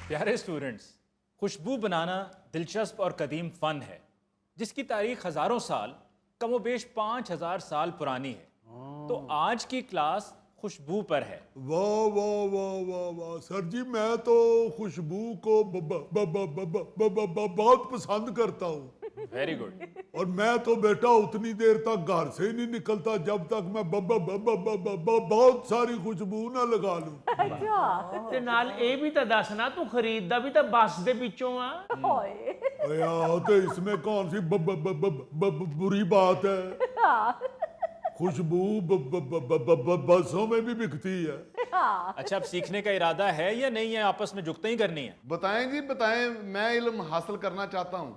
پیارے اسٹوڈنٹس، خوشبو بنانا دلچسپ اور قدیم فن ہے جس کی تاریخ ہزاروں سال کم و بیش 5000 سال پرانی ہے۔ تو آج کی کلاس خوشبو پر ہے۔ واہ واہ واہ واہ واہ سر جی، میں تو خوشبو کو بہت پسند کرتا ہوں، ویری گڈ۔ اور میں تو بیٹا اتنی دیر تک گھر سے ہی نہیں نکلتا جب تک میں بہت ساری خوشبو نہ لگا لوں۔ تے نال اے بھی تا دسنا تو خریددا بھی تا بس دے وچوں آ۔ تو اس میں کون سی بری بات ہے؟ خوشبو بسوں میں بھی بکتی ہے۔ اچھا، اب سیکھنے کا ارادہ ہے یا نہیں ہے؟ آپس میں جگتیں ہی کرنی ہے؟ بتائیں جی بتائیں، میں علم حاصل کرنا چاہتا ہوں۔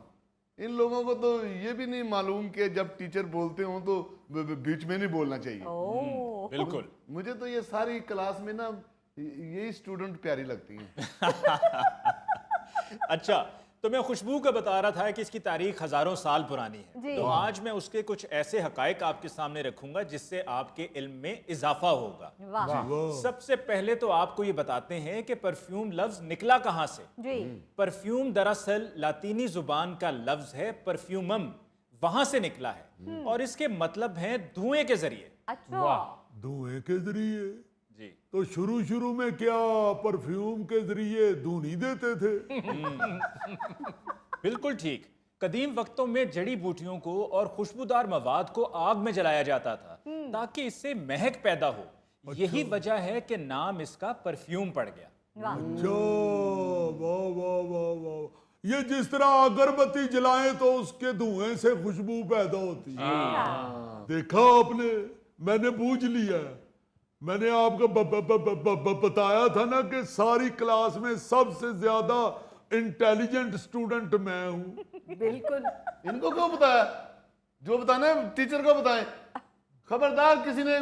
ان لوگوں کو تو یہ بھی نہیں معلوم کہ جب ٹیچر بولتے ہوں تو بیچ میں نہیں بولنا چاہیے۔ بالکل۔ مجھے تو یہ ساری کلاس میں نا یہی اسٹوڈنٹ پیاری لگتی ہیں۔ اچھا، تو میں خوشبو کا بتا رہا تھا کہ اس کی تاریخ ہزاروں سال پرانی ہے، تو آج میں اس کے کچھ ایسے حقائق آپ کے سامنے رکھوں گا جس سے آپ کے علم میں اضافہ ہوگا۔ سب سے پہلے تو آپ کو یہ بتاتے ہیں کہ پرفیوم لفظ نکلا کہاں سے۔ پرفیوم دراصل لاطینی زبان کا لفظ ہے پرفیومم، وہاں سے نکلا ہے، اور اس کے مطلب ہیں دھوئیں کے ذریعے۔ دھوئیں کے ذریعے؟ جی تو شروع میں کیا پرفیوم کے ذریعے دھونی دیتے تھے؟ بالکل ٹھیک۔ قدیم وقتوں میں جڑی بوٹیوں کو اور خوشبودار مواد کو آگ میں جلایا جاتا تھا تاکہ اس سے مہک پیدا ہو۔ یہی وجہ ہے کہ نام اس کا پرفیوم پڑ گیا۔ اچھا، واہ واہ واہ واہ، یہ جس طرح اگربتی جلائیں تو اس کے دھوئیں سے خوشبو پیدا ہوتی ہے۔ دیکھا آپ نے، میں نے بوجھ لیا۔ میں نے آپ کو بتایا تھا نا کہ ساری کلاس میں سب سے زیادہ انٹیلیجنٹ اسٹوڈنٹ میں ہوں۔ بالکل۔ ان کو کیوں بتایا؟ جو بتانا ہے ٹیچر کو بتائیں۔ خبردار کسی نے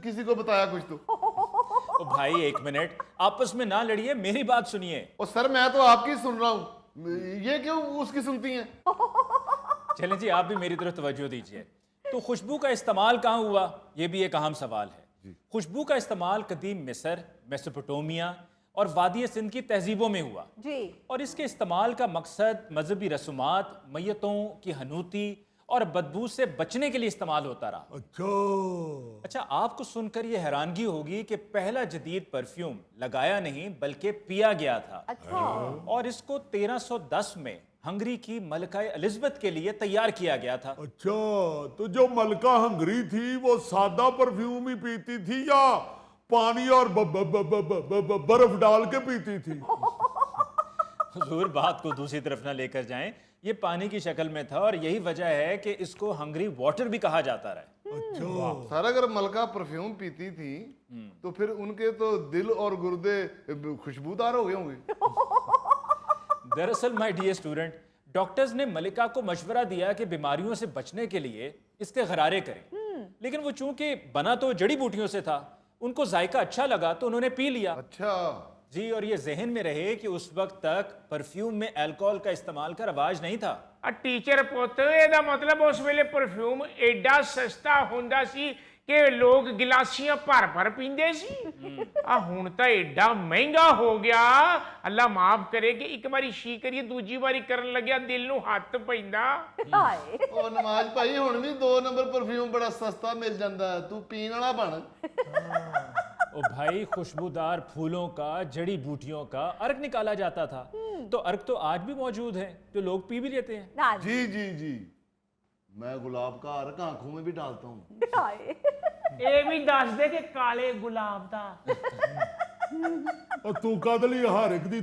کسی کو بتایا کچھ تو۔ او بھائی ایک منٹ، آپس میں نہ لڑیے، میری بات سنیے۔ اور سر میں تو آپ کی سن رہا ہوں، یہ کیوں اس کی سنتی ہیں؟ چلیں جی، آپ بھی میری طرف توجہ دیجئے۔ تو خوشبو کا استعمال کہاں ہوا؟ یہ بھی ایک اہم سوال ہے۔ خوشبو کا استعمال قدیم مصر، میسوپوٹیمیا اور وادی سندھ کی تہذیبوں میں ہوا، اور اس کے استعمال کا مقصد مذہبی رسومات، میتوں کی حنوطی اور بدبو سے بچنے کے لیے استعمال ہوتا رہا۔ اچھا، آپ کو سن کر یہ حیرانگی ہوگی کہ پہلا جدید پرفیوم لگایا نہیں بلکہ پیا گیا تھا، اور اس کو 1310 میں ہنگری کی ملکہ الزبتھ کے لیے تیار کیا گیا تھا۔ اچھا، تو جو ملکہ ہنگری تھی وہ سادہ پرفیوم ہی پیتی تھی یا پانی اور برف ڈال کے پیتی تھی؟ حضور بات کو دوسری طرف نہ لے کر جائیں، یہ پانی کی شکل میں تھا، اور یہی وجہ ہے کہ اس کو ہنگری واٹر بھی کہا جاتا رہا۔ اچھا سر اگر ملکہ پرفیوم پیتی تھی تو پھر ان کے تو دل اور گردے خوشبودار ہو گئے ہوں گے۔ دراصل مائی ڈیئر اسٹوڈنٹ، ڈاکٹرز نے ملکہ کو مشورہ دیا کہ بیماریوں سے بچنے کے لیے اس کے غرارے کریں، لیکن وہ چونکہ بنا تو جڑی بوٹیوں سے تھا، ان کو ذائقہ اچھا لگا تو انہوں نے پی لیا۔ اچھا جی، اور یہ ذہن میں رہے کہ اس وقت تک پرفیوم میں الکوہل کا استعمال کا رواج نہیں تھا۔ ٹیچر پوت دا مطلب اس ویلے پرفیوم ایڈا سستا ہوندا سی کہ لوگ گلاسیاں بھر بھر پیندے سی۔ ہن تا ایڈا مہنگا ہو گیا، اللہ معاف کرے کہ ایک باری شی کریے دوجی باری کرن لگیا دل نو ہاتھ پیندا۔ او نماز بھائی ہن بھی 2 نمبر پرفیوم بڑا سستا مل جاندا ہے، تو پین والا بن۔ او بھائی، خوشبودار پھولوں کا، جڑی بوٹیوں کا عرق نکالا جاتا تھا، تو عرق تو آج بھی موجود ہے جو لوگ پی بھی لیتے ہیں۔ جی جی جی، میں گلاب کا عرق آنکھوں میں بھی ڈالتا ہوں۔ اے بھی دس دے کہ کالے گلاب دا۔ اور تو کدلی ہر ایک دی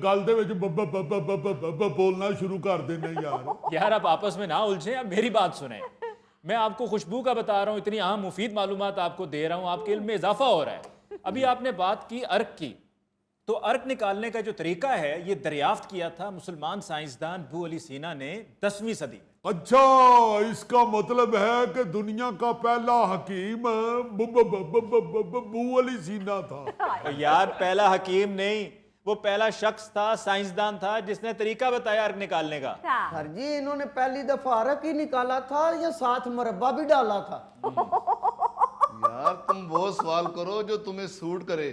گل دے وچ بولنا شروع کر دینا یار۔ یار آپ آپس میں نہ الجھیں، اب میری بات سنیں۔ میں آپ کو خوشبو کا بتا رہا ہوں، اتنی اہم مفید معلومات آپ کو دے رہا ہوں، آپ کے علم میں اضافہ ہو رہا ہے۔ ابھی آپ نے بات کی عرق کی، تو عرق نکالنے کا جو طریقہ ہے یہ دریافت کیا تھا مسلمان سائنسدان بو علی سینا نے 10ویں صدی میں۔ اچھا، اس کا مطلب ہے کہ دنیا کا پہلا حکیم بو علی سینا تھا۔ یار پہلا حکیم نہیں، وہ پہلا شخص تھا، سائنسدان تھا جس نے طریقہ بتایا عرق نکالنے کا۔ سر جی، انہوں نے پہلی دفعہ عرق ہی نکالا تھا یا ساتھ مربع بھی ڈالا تھا؟ یار تم وہ سوال کرو جو تمہیں سوٹ کرے،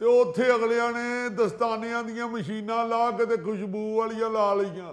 ਤੇ ਉੱਥੇ ਅਗਲਿਆਂ ਨੇ ਦਸਤਾਨਿਆਂ ਦੀਆਂ ਮਸ਼ੀਨਾਂ ਲਾ ਕੇ ਤੇ ਖੁਸ਼ਬੂ ਵਾਲੀਆਂ ਲਾ ਲਈਆਂ।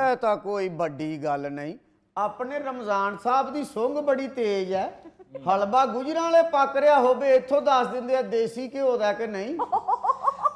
ਇਹ ਤਾਂ ਕੋਈ ਵੱਡੀ ਗੱਲ ਨਹੀਂ। ਆਪਣੇ ਰਮਜ਼ਾਨ ਸਾਹਿਬ ਦੀ ਸੁੰਘ ਬੜੀ ਤੇਜ਼ ਹੈ। ਹਲਵਾ ਗੁਜਰਾਂ ਵਾਲੇ ਪੱਕ ਰਿਹਾ ਹੋਵੇ ਇੱਥੋਂ ਦੱਸ ਦਿੰਦੇ ਆ ਦੇਸੀ ਘਿਓ ਦਾ ਕਿ ਨਹੀਂ।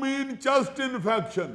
mean chest infection?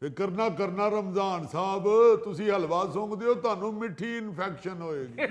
ਫਿਕਰ ਨਾ ਕਰਨਾ ਰਮਜ਼ਾਨ ਸਾਹਿਬ, ਤੁਸੀਂ ਹਲਵਾ ਸੁੰਘਦੇ ਹੋ ਤੁਹਾਨੂੰ ਮਿੱਠੀ ਇਨਫੈਕਸ਼ਨ ਹੋਏਗੀ।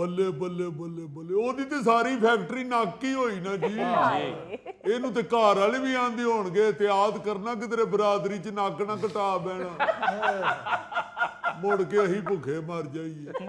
ਬੱਲੇ ਬੱਲੇ ਬੱਲੇ ਬੱਲੇ, ਉਹਦੀ ਤੇ ਸਾਰੀ ਫੈਕਟਰੀ ਨਾਕੀ ਹੋਈ ਨਾ ਜੀ। ਇਹਨੂੰ ਤੇ ਘਰ ਵਾਲੇ ਵੀ ਆਂਦੇ ਹੋਣਗੇ ਇਤਿਆਦ ਕਰਨਾ ਕਿ ਤੇਰੇ ਬਰਾਦਰੀ ਚ ਨੱਕ ਨਾ ਕਟਾ ਬਹਿਣਾ, ਮੁੜ ਕੇ ਅਸੀਂ ਭੁੱਖੇ ਮਰ ਜਾਈਏ।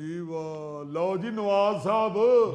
ਜੀ ਵਾਹ। ਲਓ ਜੀ ਨਵਾਜ਼ ਸਾਹਿਬ,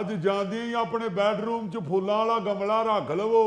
ਅੱਜ ਜਾਂਦੇ ਹੀ ਆਪਣੇ ਬੈਡਰੂਮ 'ਚ ਫੁੱਲਾਂ ਵਾਲਾ ਗਮਲਾ ਰੱਖ ਲਵੋ।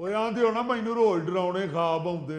ਉਹ ਆਂਦੇ ਹੋ ਨਾ ਮੈਨੂੰ ਰੋਜ਼ ਡਰਾਉਣੇ ਖਾਬ ਆਉਂਦੇ